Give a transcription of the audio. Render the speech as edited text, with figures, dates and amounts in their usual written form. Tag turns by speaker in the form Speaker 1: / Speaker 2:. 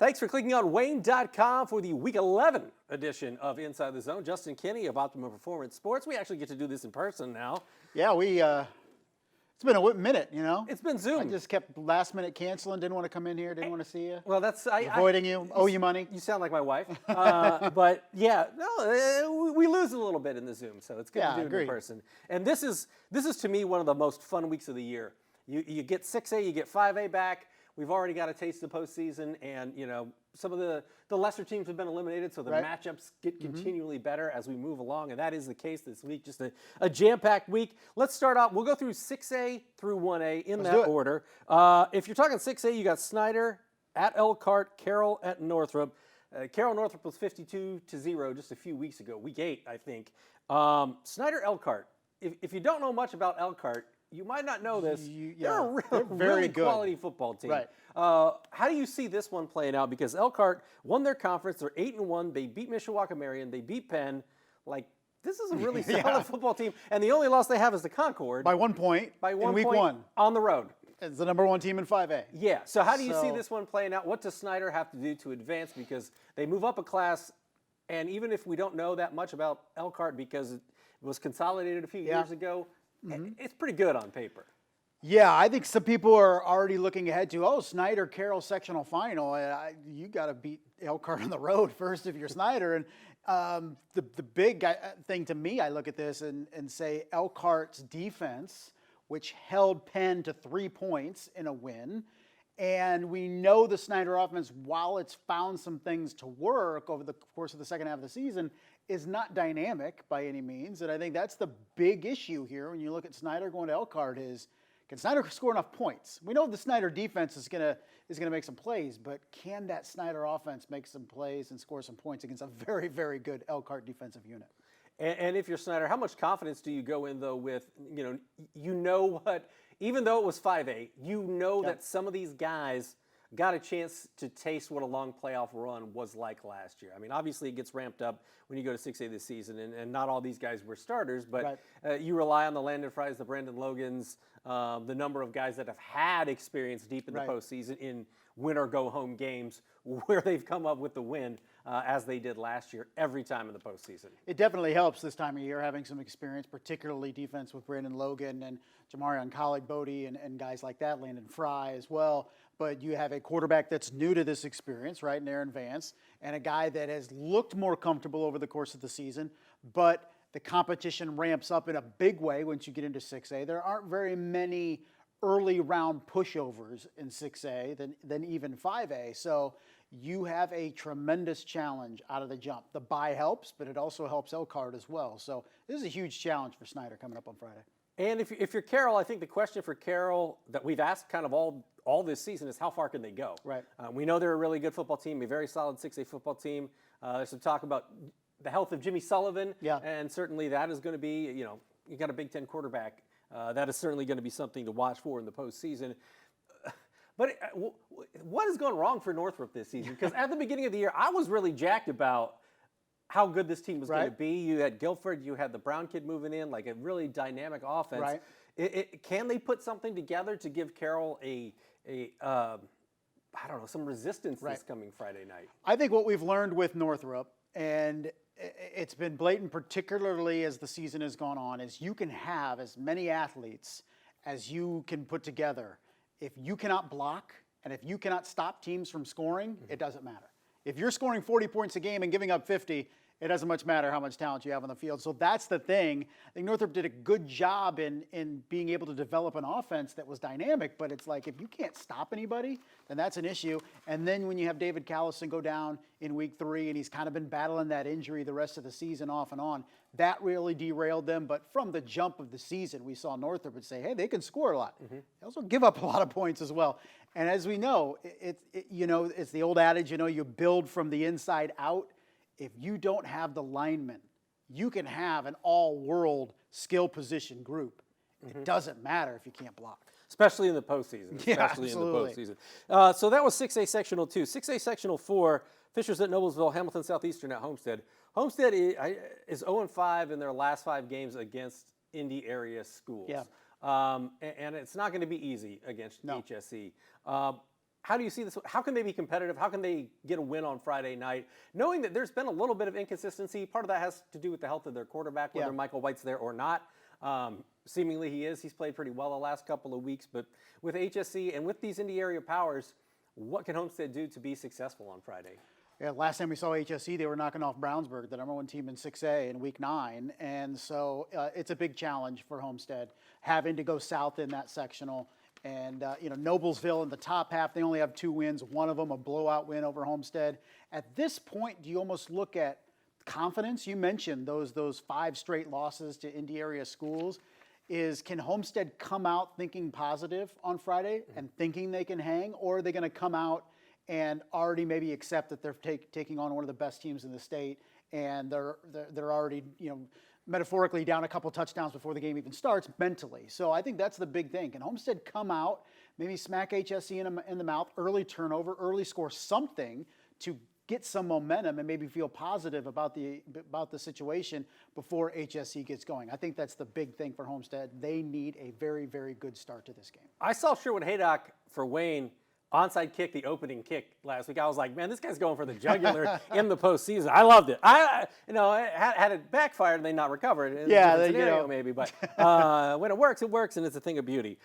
Speaker 1: Thanks for clicking on Wayne.com for the Week 11 edition of Inside the Zone. Justin Kinney of Optimum Performance Sports. We actually get to do this in person now.
Speaker 2: Yeah, it's been a minute, you know.
Speaker 1: It's been Zoom.
Speaker 2: I just kept last minute canceling, didn't want to come in here, didn't want to see you.
Speaker 1: Well,
Speaker 2: Avoiding you, owe you money.
Speaker 1: You sound like my wife. But yeah, no, we lose a little bit in the Zoom, so it's good to do it in person. And this is to me one of the most fun weeks of the year. You get 6A, you get 5A back. We've already got a taste of the postseason, and some of the lesser teams have been eliminated, so the matchups get continually better as we move along, and that is the case this week. Just a jam-packed week. Let's start out. We'll go through 6A through 1A in that order. If you're talking 6A, you got Snyder at Elkhart, Carroll at Northrop. Carroll-Northrop was 52-0 just a few weeks ago, week 8, I think. Snyder-Elkhart. If you don't know much about Elkhart, you might not know this. They're a really quality football team.
Speaker 2: Right.
Speaker 1: How do you see this one playing out? Because Elkhart won their conference. They're 8-1. They beat Mishawaka-Marion. They beat Penn. This is a really solid football team. And the only loss they have is the Concord.
Speaker 2: By 1 point in week 1.
Speaker 1: On the road.
Speaker 2: It's the number 1 team in 5A.
Speaker 1: Yeah. So how do you see this one playing out? What does Snyder have to do to advance? Because they move up a class. And even if we don't know that much about Elkhart because it was consolidated a few years ago, it's pretty good on paper.
Speaker 2: Yeah, I think some people are already looking ahead to, Snyder Carroll sectional final. You got to beat Elkhart on the road first if you're Snyder. And the big thing to me, I look at this and say Elkhart's defense, which held Penn to 3 points in a win. And we know the Snyder offense, while it's found some things to work over the course of the second half of the season, is not dynamic by any means. And I think that's the big issue here when you look at Snyder going to Elkhart is, can Snyder score enough points? We know the Snyder defense is gonna make some plays, but can that Snyder offense make some plays and score some points against a very, very good Elkhart defensive unit?
Speaker 1: And if you're Snyder, how much confidence do you go in, though, with, what, even though it was 5A, that some of these guys got a chance to taste what a long playoff run was like last year. I mean, obviously it gets ramped up when you go to 6A this season, and not all these guys were starters, but you rely on the Landon Fries, the Brandon Logans, the number of guys that have had experience deep in the postseason in win-or-go-home games where they've come up with the win as they did last year every time in the postseason.
Speaker 2: It definitely helps this time of year having some experience, particularly defense with Brandon Logan and Jamarion Colleague Bodie and guys like that, Landon Fry as well. But you have a quarterback that's new to this experience, right, in Aaron Vance, and a guy that has looked more comfortable over the course of the season, but the competition ramps up in a big way once you get into 6A. There aren't very many early round pushovers in 6A than even 5A. So you have a tremendous challenge out of the jump. The bye helps, but it also helps Elkhart as well. So this is a huge challenge for Snyder coming up on Friday.
Speaker 1: And if you're Carroll, I think the question for Carroll that we've asked kind of all this season is how far can they go? Right. We know they're a really good football team, a very solid 6A football team. There's some talk about the health of Jimmy Sullivan, and certainly that is going to be, you got a Big Ten quarterback. That is certainly going to be something to watch for in the postseason. But what has gone wrong for Northrop this season? Because at the beginning of the year, I was really jacked about how good this team was going to be. You had Guilford, you had the Brown kid moving in, like a really dynamic offense. Can they put something together to give Carroll some resistance this coming Friday night?
Speaker 2: I think what we've learned with Northrop, and it's been blatant, particularly as the season has gone on, is you can have as many athletes as you can put together. If you cannot block and if you cannot stop teams from scoring, it doesn't matter. If you're scoring 40 points a game and giving up 50, it doesn't much matter how much talent you have on the field. So that's the thing. I think Northrop did a good job in being able to develop an offense that was dynamic, but it's like if you can't stop anybody, then that's an issue. And then when you have David Callison go down in week 3 and he's kind of been battling that injury the rest of the season off and on, that really derailed them. But from the jump of the season, we saw Northrop and say, hey, they can score a lot. They also give up a lot of points as well. And as we know, it's the old adage, you build from the inside out. If you don't have the linemen, you can have an all-world skill position group. It doesn't matter if you can't block.
Speaker 1: Especially in the postseason.
Speaker 2: Absolutely.
Speaker 1: In the postseason. So that was 6A Sectional 2. 6A Sectional 4, Fishers at Noblesville, Hamilton Southeastern at Homestead. Homestead is 0-5 in their last 5 games against Indy area schools. And it's not going to be easy against HSE. How do you see this? How can they be competitive? How can they get a win on Friday night, knowing that there's been a little bit of inconsistency? Part of that has to do with the health of their quarterback, whether Michael White's there or not. Seemingly he is. He's played pretty well the last couple of weeks. But with HSC and with these Indy area powers, what can Homestead do to be successful on Friday?
Speaker 2: Yeah, last time we saw HSC, they were knocking off Brownsburg, the number 1 team in 6A in Week 9. And so it's a big challenge for Homestead, having to go south in that sectional. And, Noblesville in the top half, they only have 2 wins, one of them a blowout win over Homestead. At this point, do you almost look at confidence? You mentioned those 5 straight losses to Indy area schools. Can Homestead come out thinking positive on Friday and thinking they can hang, or are they going to come out and already maybe accept that they're taking on one of the best teams in the state, and they're already, metaphorically down a couple touchdowns before the game even starts mentally? So I think that's the big thing. Can Homestead come out, maybe smack HSC in the mouth, early turnover, early score, something to get some momentum and maybe feel positive about the situation before HSC gets going? I think that's the big thing for Homestead. They need a very, very good start to this game.
Speaker 1: I saw Sherwood Haydock for Wayne onside kick, the opening kick last week. I was like, man, this guy's going for the jugular in the postseason. I loved it. Had it backfired and they not recovered.
Speaker 2: Yeah,
Speaker 1: scenario maybe, but when it works, and it's a thing of beauty.